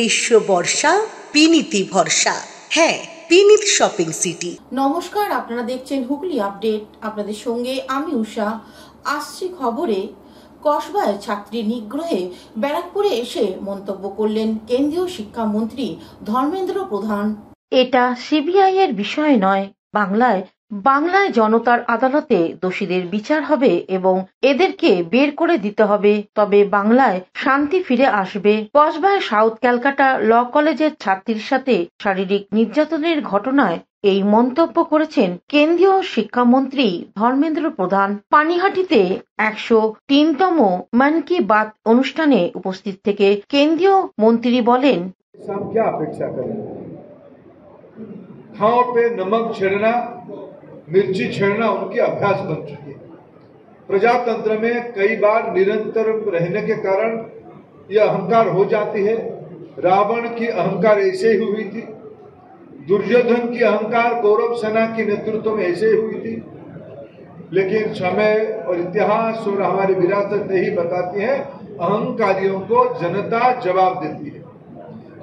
গ্রীষ্ম বর্ষা বিনীতি ভরসা। হ্যাঁ, বিনীত শপিং সিটি। নমস্কার, আপনারা দেখছেন হুগলি আপডেট। আপনাদের সঙ্গে আমি উষা। আসছি খবরে। কসবায় ছাত্রী নিগ্রহে ব্যারাকপুরে এসে মন্তব্য করলেন কেন্দ্রীয় শিক্ষামন্ত্রী ধর্মেন্দ্র প্রধান। এটা সিবিআই এর বিষয় নয়, বাংলায় জনতার আদালতে দোষীদের বিচার হবে এবং এদেরকে বের করে দিতে হবে, তবে বাংলায় শান্তি ফিরে আসবে। কসবায় সাউথ ক্যালকাটা ল কলেজের ছাত্রীর সাথে শারীরিক নির্যাতনের ঘটনায় এই মন্তব্য করেছেন কেন্দ্রীয় শিক্ষামন্ত্রী ধর্মেন্দ্র প্রধান। পানিহাটিতে 103তম মন কি বাত অনুষ্ঠানে উপস্থিত থেকে কেন্দ্রীয় মন্ত্রী বলেন, खाओ पे नमक छिड़ना, मिर्ची छिड़ना उनकी अभ्यास बन चुकी है। प्रजातंत्र में कई बार निरंतर रहने के कारण यह अहंकार हो जाती है। रावण की अहंकार ऐसे ही हुई थी, दुर्योधन की अहंकार कौरव सेना के नेतृत्व में ऐसे ही हुई थी। लेकिन समय और इतिहास और हमारी विरासत यही बताती है, अहंकारियों को जनता जवाब देती है।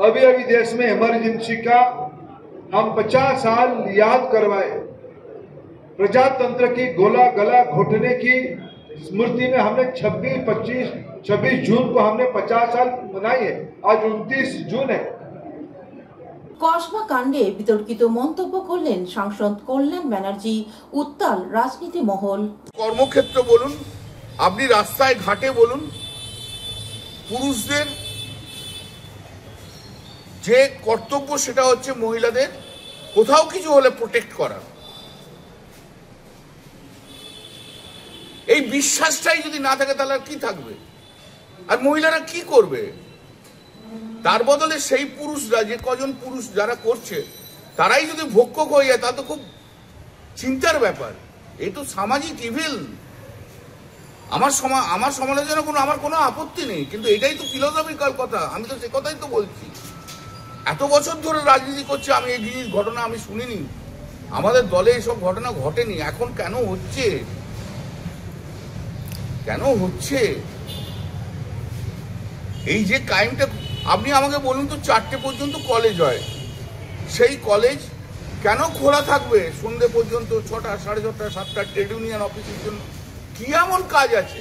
अभी देश में इमरजेंसी का हम 50 साल याद करवाए। प्रजातंत्र की गला घोटने की स्मृति में हमने 26 जून को हमने 50 साल मनाई है। आज 29 जून है। কসবা কাণ্ডে বিতর্কিত মন্তব্য করলেন সাংসদ কল্যাণ ব্যানার্জি। উত্তাল রাজনীতি মহল। কর্মক্ষেত্র বলুন, আপনি রাস্তায় ঘাটে বলুন, পুরুষদের যে কর্তব্য সেটা হচ্ছে মহিলাদের কোথাও কিছু হলে প্রোটেক্ট করা। এই বিশ্বাসটাই যদি না থাকে তাহলে আর কি থাকবে? আর মহিলারা কি করবে? তার বদলে সেই পুরুষরা, যে কজন পুরুষ যারা করছে তারাই যদি ভক্ষক হয়ে যায়, তা তো খুব চিন্তার ব্যাপার। এই তো সামাজিক ইভিল। আমার সমালোচনা আমার কোনো আপত্তি নেই, কিন্তু এটাই তো ফিলোসফিক্যাল কথা। আমি তো সে কথাই তো বলছি। এত বছর ধরে রাজনীতি করছে, আমি এই জিনিস ঘটনা আমি শুনিনি। আমাদের দলে এসব ঘটনা ঘটেনি। এখন কেন হচ্ছে? এই যে ক্রাইমটা, আপনি আমাকে বলুন তো, 4টে পর্যন্ত কলেজ হয়, সেই কলেজ কেন খোলা থাকবে সন্ধ্যে পর্যন্ত? 6টা, 6:30, 7টা ট্রেড ইউনিয়ন অফিসের জন্য কি এমন কাজ আছে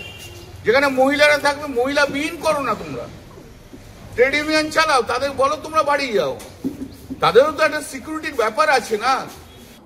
যেখানে মহিলারা থাকবে? মহিলা বিহীন করো না তোমরা, ট্রেড ইউনিয়ন চালাও, তাদের বলো তোমরা বাড়ি যাও। তাদেরও তো একটা সিকিউরিটির ব্যাপার আছে না?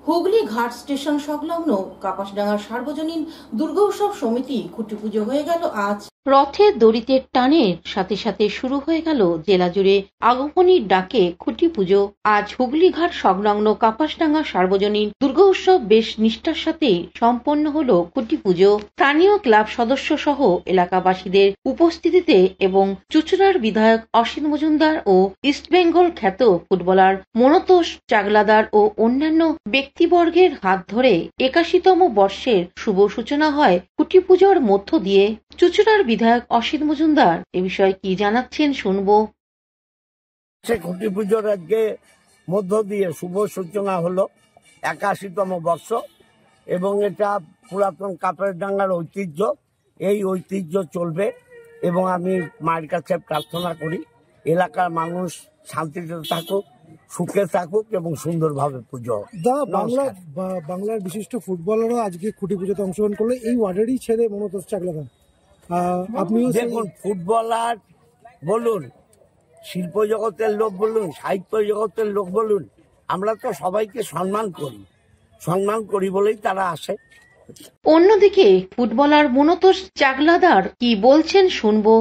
হুগলি ঘাট স্টেশন সংলগ্ন কাপাসডাঙ্গা সার্বজনীন দুর্গোৎসব সমিতি খুঁটি পুজো হয়ে গেল আজ। রথের দড়িতে টানের সাথে সাথে শুরু হয়ে গেল জেলা জুড়ে আগমনীর ডাকে খুঁটি পুজো। আজ হুগলি ঘাট সংলগ্ন কাপাসডাঙ্গা সার্বজনীন দুর্গোৎসব বেশ নিষ্ঠার সাথে সম্পন্ন হল খুঁটি পুজো। স্থানীয় ক্লাব সদস্য সহ এলাকাবাসীদের উপস্থিতিতে এবং চুঁচুড়ার বিধায়ক অসিত মজুমদার ও ইস্টবেঙ্গল খ্যাত ফুটবলার মনতোষ চাগলাদার ও অন্যান্য ব্যক্তিবর্গের হাত ধরে 81তম বর্ষের শুভ সূচনা হয় খুঁটি পুজোর মধ্য দিয়ে। চুঁচুড়ার বিধায়ক অসিত মজুমদার এ বিষয়ে কি জানাচ্ছেন শুনবো। খুঁটি পুজোর আজকে মধ্য দিয়ে শুভ সূচনা হলো 81তম বর্ষ, এবং এটা পুরাতন কাপাসডাঙ্গার ঐতিহ্য। এই ঐতিহ্য চলবে এবং আমি মায়ের কাছে প্রার্থনা করি এলাকার মানুষ শান্তিতে থাকুক, সুখে থাকুক এবং সুন্দরভাবে পুজো। বাংলার বিশিষ্ট ফুটবলারও আজকে খুঁটি পুজোতে অংশগ্রহণ করলো, এই ওয়ার্ডেরই ছেলে মনতোষ চাগলাদার। আপনিও দেখুন, ফুটবলার বলুন, শিল্প জগতের লোক বলুন, সাহিত্য জগতের লোক বলুন, আমরা তো সবাইকে সম্মান করি বলেই তারা আসে। অন্যদিকে ফুটবলার মনতোষ চাগলাদার কি বলছেন শুনবো।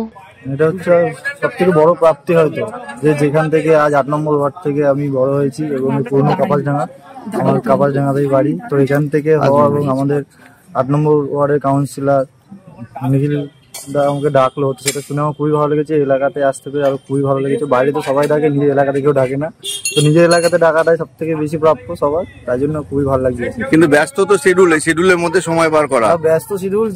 এটা হচ্ছে সব থেকে বড় প্রাপ্তি হয়তো, যে যেখান থেকে আজ 8 নম্বর ওয়ার্ড থেকে আমি বড় হয়েছি এবং পুরনো কাপাসডাঙ্গা, আমার কাপাসডাঙ্গাতেই বাড়ি। তো এখান থেকে হওয়া এবং আমাদের 8 নম্বর ওয়ার্ডের কাউন্সিলর নিখিল দা আমাকে ডাকলো, তো সেটা শুনে আমার খুবই ভালো লেগেছে। এলাকাতে আসতে পেরে আরো খুবই ভালো লেগেছে। বাইরে তো সবাই ডাকে, নিজের এলাকাতে কেউ ডাকে না, তো নিজের এলাকাতে ডাকাটাই সব থেকে বেশি প্রাপ্য সবার, তাই জন্য খুবই ভালো লাগছে। কিন্তু ব্যস্ত তো শিডিউলের মধ্যে সময় বার করা, ব্যস্ত শিডিউল।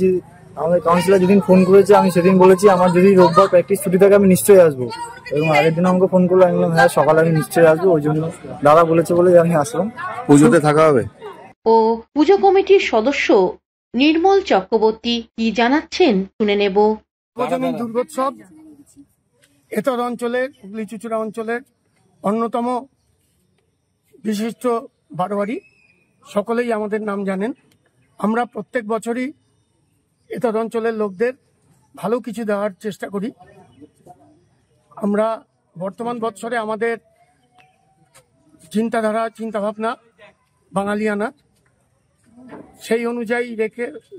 আমাদের কাউন্সিলর যেদিন ফোন করেছে, আমি সেদিন বলেছি আমার যদি রোববার প্র্যাকটিস ছুটি থাকে আমি নিশ্চয়ই আসবো, এবং আগের দিন আমাকে ফোন করলো, আমি বললাম হ্যাঁ সকালে আমি নিশ্চয়ই আসবো। ওই জন্য দাদা বলেছে বলে আমি আসলাম। পুজোতে থাকা হবে। ও পুজো কমিটির সদস্য নির্মল চক্রবর্তী কি জানাচ্ছেন শুনে নেব। দুর্গোৎসব এতদ অঞ্চলের, হুগলি চুঁচুড়া অঞ্চলের অন্যতম বিশিষ্ট বারোয়ারি, সকলেই আমাদের নাম জানেন। আমরা প্রত্যেক বছরই এতদ অঞ্চলের লোকদের ভালো কিছু দেওয়ার চেষ্টা করি। আমরা বর্তমান বৎসরে আমাদের চিন্তাধারা, চিন্তাভাবনা বাঙালিয়ানা, সেই অনুযায়ী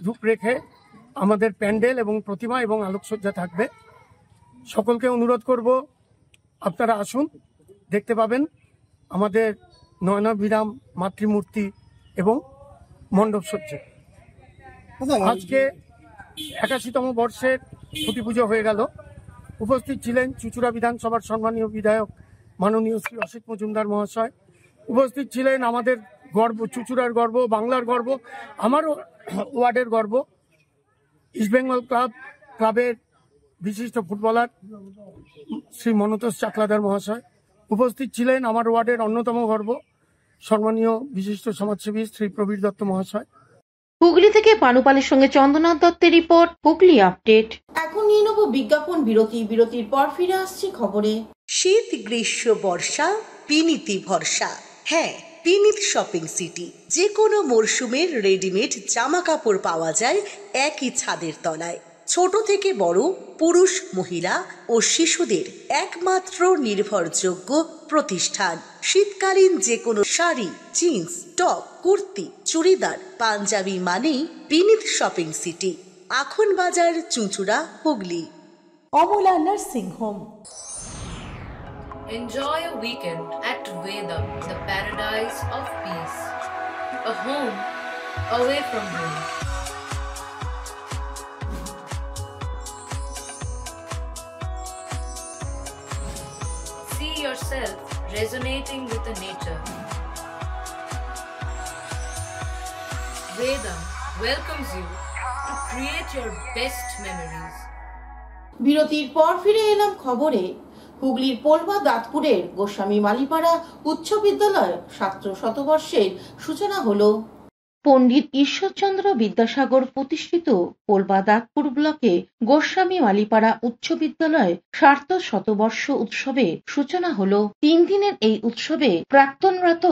রূপরেখে আমাদের প্যান্ডেল এবং প্রতিমা এবং আলোকসজ্জা থাকবে। সকলকে অনুরোধ করব, আপনারা আসুন, দেখতে পাবেন আমাদের নয়নাভিরাম মাতৃমূর্তি এবং মণ্ডপসজ্জা। আজকে 81তম বর্ষের খুঁটি পুজো হয়ে গেল। উপস্থিত ছিলেন চুঁচুড়া বিধানসভার সম্মানীয় বিধায়ক মাননীয় শ্রী অসিত মজুমদার মহাশয়। উপস্থিত ছিলেন আমাদের গর্ব, চুঁচুড়ার গর্ব, বাংলার গর্ব, আমারও ওয়ার্ডের গর্ব, ইস্টবেঙ্গল ক্লাবের বিশিষ্ট ফুটবলার শ্রী মনতোষ চাকলাদার মহাশয়। উপস্থিত ছিলেন আমার ওয়ার্ডের অন্যতম গর্ব, সম্মানীয় বিশিষ্ট সমাজসেবী শ্রী প্রবীর দত্ত মহাশয়। হুগলি থেকে পানুপালের সঙ্গে চন্দ্রনাথ দত্তের রিপোর্ট, হুগলি আপডেট। এখন নিয়ে নেব বিজ্ঞাপন বিরতি। বিরতির পর ফিরে আসছি খবরে। শীত, গ্রীষ্ম, বর্ষা, পিনিতি ভরসা। হ্যাঁ, পিনিত শপিং সিটি। যে কোনো মরশুমের রেডিমেড জামা কাপড় পাওয়া যায় একই ছাদের তলায়। ছোট থেকে বড়, পুরুষ, মহিলা ও শিশুদের একমাত্র নির্ভরযোগ্য প্রতিষ্ঠান। শীতকালীন যে কোনো শাড়ি, জিন্স, টপ, কুর্তি, চুড়িদার, পাঞ্জাবি মানেই পিনিত শপিং সিটি। আখন বাজার, চুঁচুড়া, Hooghly. Amala nursing home. Enjoy a weekend at Vedam, the paradise of peace. A home away from home. See yourself resonating with the nature. Vedam welcomes you to create your best memories. বিরতির পর ফিরে এলাম খবরে। হুগলির পোলবা দাঁতপুরের গোস্বামী মালিপাড়া উচ্চ বিদ্যালয় ছাত্র শতবর্ষের সূচনা হলো। পণ্ডিত ঈশ্বরচন্দ্র বিদ্যাসাগর প্রতিষ্ঠিত পোলবা দাঁতপুর ব্লকে গোস্বামী মালিপাড়া উচ্চ বিদ্যালয় সার্থ শতবর্ষ উৎসবে সূচনা হলো। 3 দিনের এই উৎসবে প্রাক্তনরত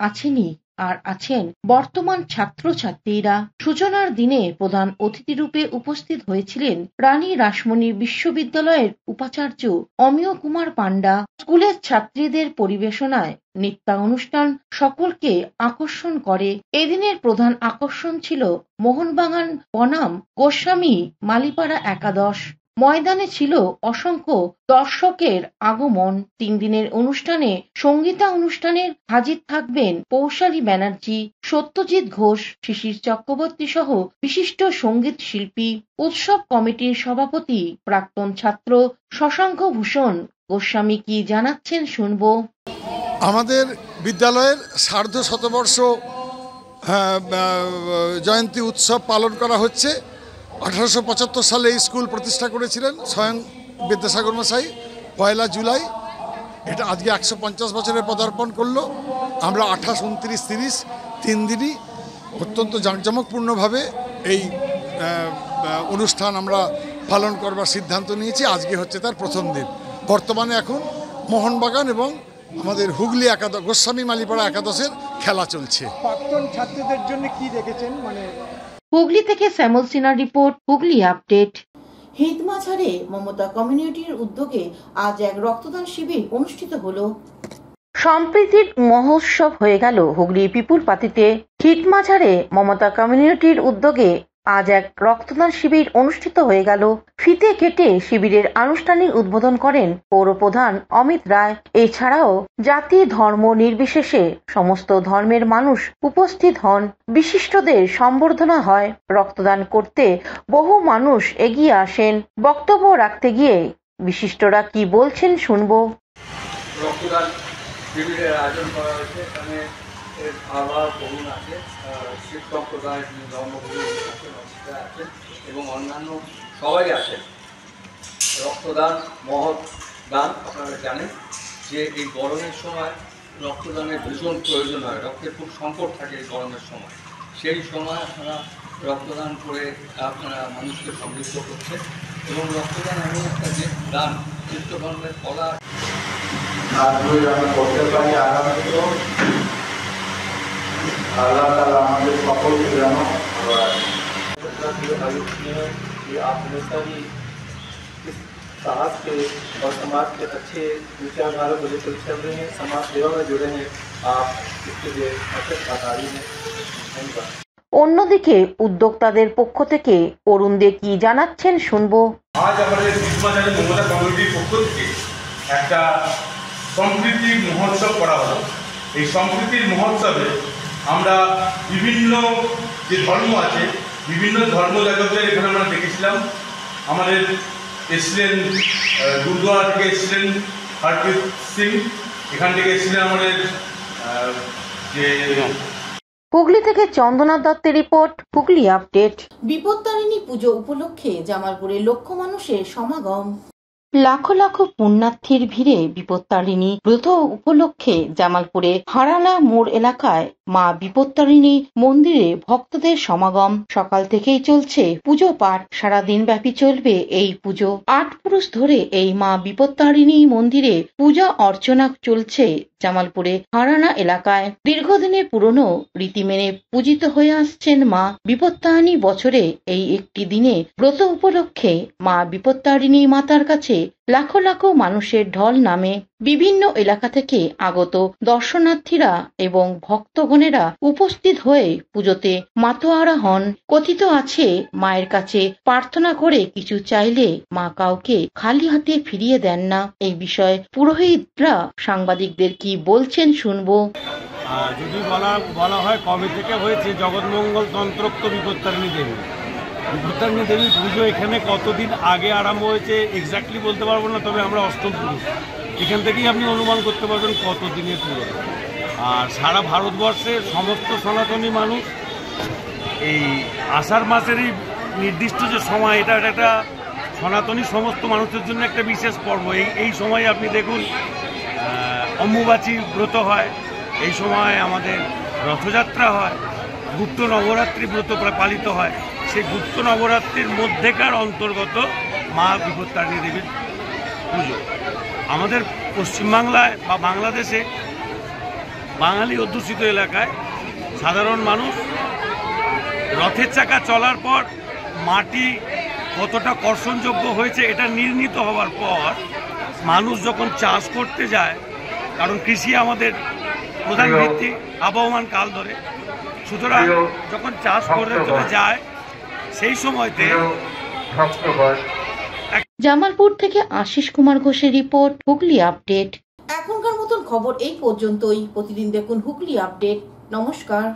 আছেনই আর আছেন বর্তমান ছাত্রছাত্রীরা। সূচনার দিনে প্রধান অতিথিরূপে উপস্থিত হয়েছিলেন রানী রাসমণি বিশ্ববিদ্যালয়ের উপাচার্য অমিয় কুমার পান্ডা। স্কুলের ছাত্রীদের পরিবেশনায় নৃত্যানুষ্ঠান সকলকে আকর্ষণ করে। এদিনের প্রধান আকর্ষণ ছিল মোহনবাগান বনাম গোস্বামী মালিপাড়া একাদশ। ময়দানে ছিল অসংখ্য দর্শকের আগমন। 3 দিনের অনুষ্ঠানে সঙ্গীতানুষ্ঠানের হাজির থাকবেন পৌশালী ব্যানার্জি, সত্যজিৎ ঘোষ, শিশির চক্রবর্তী সহ বিশিষ্ট সঙ্গীত শিল্পী। উৎসব কমিটির সভাপতি প্রাক্তন ছাত্র শশাঙ্ক ভূষণ গোস্বামী কি জানাচ্ছেন শুনবো। আমাদের বিদ্যালয়ের সার্ধ শতবর্ষ জয়ন্তী উৎসব পালন করা হচ্ছে। 1875 সালে এই স্কুল প্রতিষ্ঠা করেছিলেন স্বয়ং বিদ্যাসাগর মশাই 1 জুলাই। এটা আজকে 150 বছরে পদার্পণ করলো। আমরা 28, 29, 30 3 দিনই অত্যন্ত জাঁকজমকপূর্ণভাবে এই অনুষ্ঠান আমরা পালন করবার সিদ্ধান্ত নিয়েছি। আজকে হচ্ছে তার প্রথম দিন। বর্তমানে এখন মোহনবাগান এবং আমাদের হুগলি একাদশ, গোস্বামী মালিপাড়া একাদশের খেলা চলছে। প্রাক্তন ছাত্রীদের জন্য কি রেখেছেন? হুগলি থেকে শ্যামল সিনহার রিপোর্ট, হুগলি আপডেট। হিতমাঝারে মমতা কমিউনিটির উদ্যোগে আজ এক রক্তদান শিবির অনুষ্ঠিত হলো। সম্প্রীতির মহোৎসব হয়ে গেল হুগলি পিপুল পাতিতে। হিতমাঝারে মমতা কমিউনিটির উদ্যোগে আজ এক রক্তদান শিবির অনুষ্ঠিত হয়ে গেল। ফিতে কেটে শিবিরের আনুষ্ঠানিক উদ্বোধন করেন পৌরপ্রধান অমিত রায়। এছাড়াও জাতি ধর্ম নির্বিশেষে সমস্ত ধর্মের মানুষ উপস্থিত হন। বিশিষ্টদের সম্বর্ধনা হয়। রক্তদান করতে বহু মানুষ এগিয়ে আসেন। বক্তব্য রাখতে গিয়ে বিশিষ্টরা কি বলছেন শুনবো। রক্তদান শিবিরের আয়োজন করা হয়েছে। এখানে এর বাবা বরুণ আছে, শিব সম্প্রদায় ধর্মগুরু আছেন এবং অন্যান্য সবাই আছেন। রক্তদান মহৎ দান। আপনারা জানেন যে এই গরমের সময় রক্তদানের ভীষণ প্রয়োজন হয়। রক্তের খুব সংকট থাকে এই গরমের সময়। সেই সময় আপনারা রক্তদান করে আপনারা মানুষকে সমৃদ্ধ করছেন এবং রক্তদান এমন একটা যে দান খ্রিস্ট ধর্মের পদার্থ কাজগুলো আমি করতে পারি আগামীতেও। আল্লাহ তাআলা আমাদের সকলকে যেন आयुक्त में है कि आप हमेशा ही इस साहस के और समाज के अच्छे विचारधारा को लेकर चल रहे हैं, समाज सेवा में जुड़े हैं, आप इसके लिए अत्यंत आभारी हैं। धन्यवाद। অন্যদিকে উদ্যোক্তাদের পক্ষ থেকে অরুণ দে কি জানাচ্ছেন শুনবো। আজ আমাদের বিষ্মাচার্য মমতা কমিটির পক্ষ থেকে একটা সম্প্রীতি মহোৎসব করা হলো। এই সম্প্রীতির মহোৎসবে আমরা বিভিন্ন যে ধর্ম আছে, বিভিন্ন ধর্মযাজকদের এখানে আমরা দেখেছিলাম। আমাদের এসছিলেন গুরুদুয়ারা থেকে এসছিলেন হরপ্রীত সিং, এখান থেকে এসছিলেন আমাদের যে হুগলি থেকে চন্দনা দত্তের রিপোর্ট, হুগলি আপডেট। বিপত্তারিণী পুজো উপলক্ষে জামালপুরে লক্ষ মানুষের সমাগম। লাখো লাখো পুণ্যার্থীর ভিড়ে বিপত্তারিণী ব্রত উপলক্ষে জামালপুরে হারানা মোড় এলাকায় মা বিপত্তারিণী মন্দিরে ভক্তদের সমাগম। সকাল থেকেই চলছে পুজো পাঠ, সারাদিন ব্যাপী চলবে এই পুজো। ৮ পুরুষ ধরে এই মা বিপত্তারিণী মন্দিরে পূজা অর্চনা চলছে জামালপুরে হারানা এলাকায়। দীর্ঘদিনের পুরনো রীতি মেনে পূজিত হয়ে আসছেন মা বিপত্তারিণী। বছরে এই একটি দিনে ব্রত উপলক্ষে মা বিপত্তারিণী মাতার কাছে লাখো লাখো মানুষের ঢল নামে। বিভিন্ন এলাকা থেকে আগত দর্শনার্থীরা এবং ভক্তগণেরা উপস্থিত হয়ে পুজোতে মাতোয়ারা হন। কথিত আছে, মায়ের কাছে প্রার্থনা করে কিছু চাইলে মা কাউকে খালি হাতে ফিরিয়ে দেন না। এই বিষয়ে পুরোহিতরা সাংবাদিকদের কি বলছেন শুনবো। যদি বলা হয় কবে থেকে হয়েছে জগৎমঙ্গল তন্ত্রোক্ত বিপত্তারিণী দেবী। বিপত্তারিণী দেবীর পুজো এখানে কতদিন আগে আরম্ভ হয়েছে এক্স্যাক্টলি বলতে পারবো না, তবে আমরা অষ্টম পুরুষ, এখান থেকেই আপনি অনুমান করতে পারবেন কত দিনের পুজো। আর সারা ভারতবর্ষের সমস্ত সনাতনী মানুষ এই আষাঢ় মাসেরই নির্দিষ্ট যে সময়, এটা একটা সনাতনী সমস্ত মানুষের জন্য একটা বিশেষ পর্ব। এই সময় আপনি দেখুন অম্বুবাচী ব্রত হয়, এই সময় আমাদের রথযাত্রা হয়, গুপ্ত নবরাত্রি ব্রত পালিত হয়। সেই গুপ্ত নবরাত্রির মধ্যেকার অন্তর্গত মা বিপত্তারিণী দেবীর পুজো। আমাদের পশ্চিমবাংলায় বা বাংলাদেশে বাঙালি অধ্যুষিত এলাকায় সাধারণ মানুষ রথের চাকা চলার পর মাটি কতটা কর্ষণযোগ্য হয়েছে এটা নির্ণীত হওয়ার পর মানুষ যখন চাষ করতে যায়, কারণ কৃষি আমাদের প্রধান ভিত্তি আবহমান কাল ধরে, সুতরাং যখন চাষ করতে যায় সেই সময়তে। জামালপুর থেকে আশিস কুমার ঘোষের রিপোর্ট, হুগলি আপডেট। এখনকার মতন খবর এই পর্যন্তই। প্রতিদিন দেখুন হুগলি আপডেট। নমস্কার।